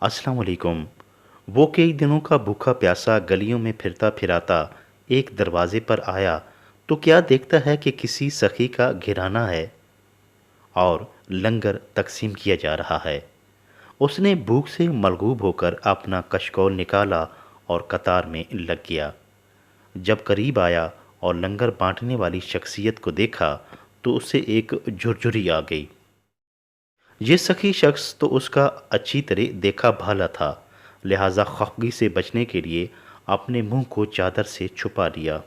अस्सलाम वालेकुम। वो कई दिनों का भूखा प्यासा गलियों में फिरता फिराता एक दरवाजे पर आया तो क्या देखता है कि किसी सखी का घिराना है और लंगर तकसीम किया जा रहा है। उसने भूख से मलगूब होकर अपना कशकोल निकाला और कतार में लग गया। जब करीब आया और लंगर बांटने वाली शख्सियत को देखा तो उसे एक झुरझुरी आ गई। ये सखी शख्स तो उसका अच्छी तरह देखा भाला था, लिहाजा खफगी से बचने के लिए अपने मुंह को चादर से छुपा लिया।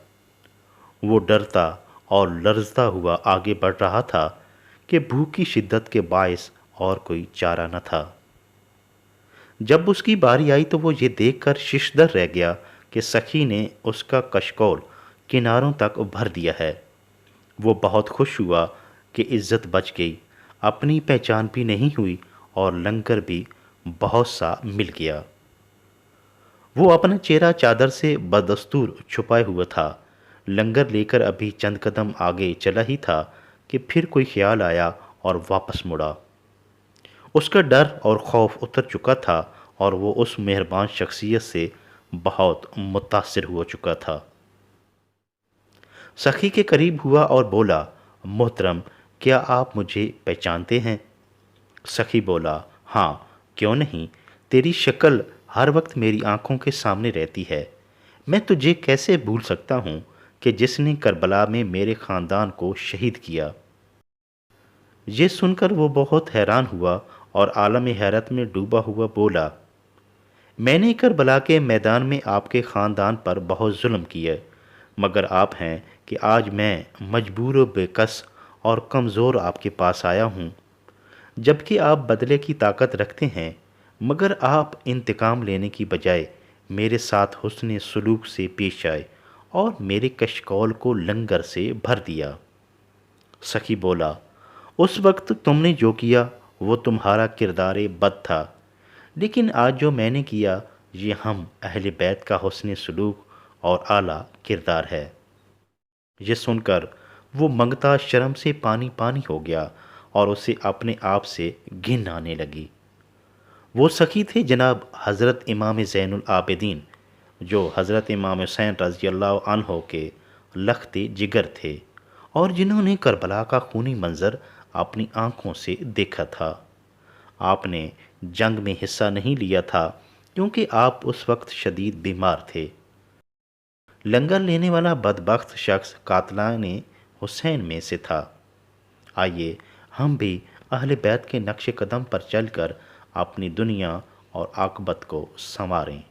वो डरता और लर्जता हुआ आगे बढ़ रहा था कि भूख की शिद्दत के बायस और कोई चारा न था। जब उसकी बारी आई तो वो ये देखकर शिशदर रह गया कि सखी ने उसका कशकोल किनारों तक भर दिया है। वो बहुत खुश हुआ कि इज्जत बच गई, अपनी पहचान भी नहीं हुई और लंगर भी बहुत सा मिल गया। वो अपना चेहरा चादर से बदस्तूर छुपाए हुआ था। लंगर लेकर अभी चंद कदम आगे चला ही था कि फिर कोई ख्याल आया और वापस मुड़ा। उसका डर और खौफ उतर चुका था और वो उस मेहरबान शख्सियत से बहुत मुतासिर हो चुका था। सखी के करीब हुआ और बोला, मोहतरम, क्या आप मुझे पहचानते हैं? सखी बोला, हाँ, क्यों नहीं, तेरी शक्ल हर वक्त मेरी आंखों के सामने रहती है। मैं तुझे कैसे भूल सकता हूँ कि जिसने करबला में मेरे ख़ानदान को शहीद किया। ये सुनकर वो बहुत हैरान हुआ और आलम हैरत में डूबा हुआ बोला, मैंने करबला के मैदान में आपके ख़ानदान पर बहुत जुल्म किया, मगर आप हैं कि आज मैं मजबूर व बेकस और कमज़ोर आपके पास आया हूँ। जबकि आप बदले की ताकत रखते हैं, मगर आप इंतकाम लेने की बजाय मेरे साथ हुस्न सलूक से पेश आए और मेरे कशकौल को लंगर से भर दिया। सखी बोला, उस वक्त तुमने जो किया वो तुम्हारा किरदार बद था, लेकिन आज जो मैंने किया ये हम अहले बैत का हुस्न सलूक और आला किरदार है। ये सुनकर वो मंगता शर्म से पानी पानी हो गया और उसे अपने आप से घिन आने लगी। वो सखी थे जनाब हज़रत इमाम ज़ैनुल आबिदीन, जो हज़रत इमाम हुसैन रज़ी अल्लाह अन्हो के लख्ते जिगर थे और जिन्होंने करबला का खूनी मंज़र अपनी आंखों से देखा था। आपने जंग में हिस्सा नहीं लिया था क्योंकि आप उस वक्त शदीद बीमार थे। लंगर लेने वाला बदबख्त शख्स कातलाने हुसैन में से था। आइए हम भी अहले बैत के नक्श कदम पर चलकर अपनी दुनिया और आक़िबत को संवारें।